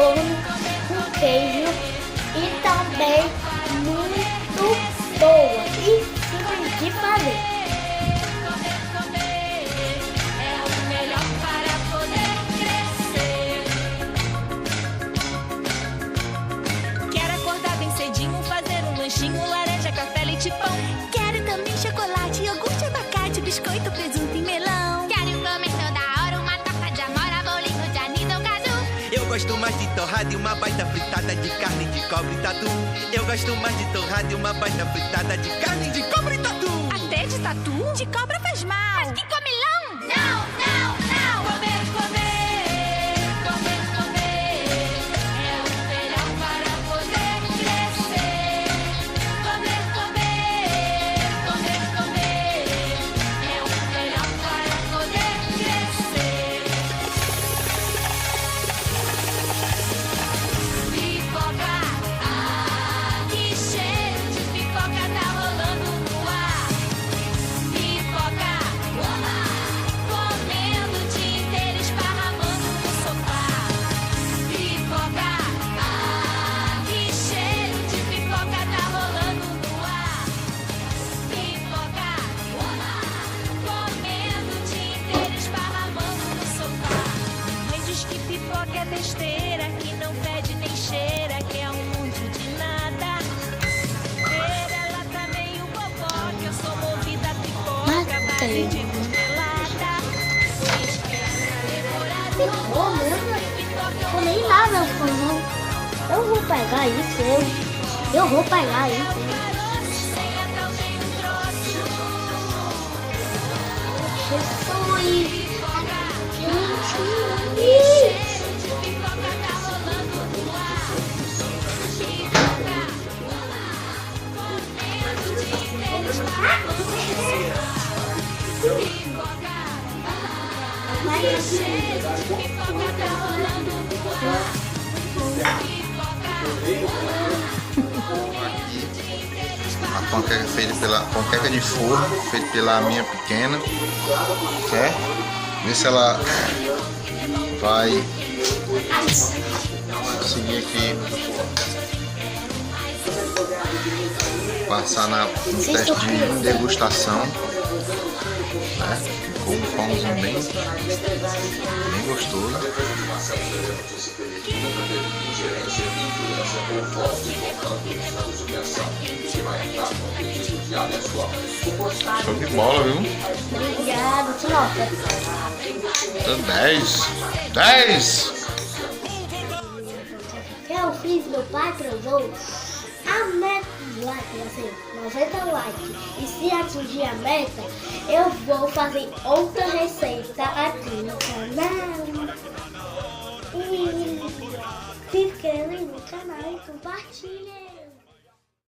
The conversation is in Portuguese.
forno com queijo e também muito boa e simples de fazer. Laranja, café, leite e pão. Quero também chocolate, iogurte, abacate, biscoito, presunto e melão. Quero comer toda hora uma torta de amora, bolinho de anido ou caju. Eu gosto mais de torrada e uma baita fritada de carne de cobre e tatu. Eu gosto mais de torrada e uma baita fritada de carne de cobre e tatu. Até de tatu? De cobra faz mal. Mas que comilão! Não, não, não! Comer, comer, comer, comer é o melhor para poder crescer. Comer, comer, comer, comer é o melhor para poder crescer. Pipoca, ah, que cheiro de pipoca tá rolando no ar. Pipoca, comendo o dia inteiro, esparramando no sofá. Pipoca, ah, que cheiro de pipoca tá rolando no ar. Pipoca, comendo o dia inteiro, esparramando no sofá. Mãe diz que pipoca é besteira, que não fede nem cheira, que é um monte de nada. Ver ela também o vovó, que eu sou movida a pipoca, base de marmelada. Ficou mesmo? Vou nem lá, meu forno. Eu vou pegar isso, eu vou pegar isso. Jesus! A panqueca feita pela panqueca de forno, feita pela minha pequena, certo? Ver se ela vai conseguir aqui passar no teste de degustação, né? Ficou um pãozinho bem gostoso. Show de bola, viu? Obrigado, que nota? 10! 10! Eu fiz, meu pai provou a meta de like, assim, 90 likes. E se atingir a meta, eu vou fazer outra receita aqui no canal. E se inscreva no canal e compartilhe.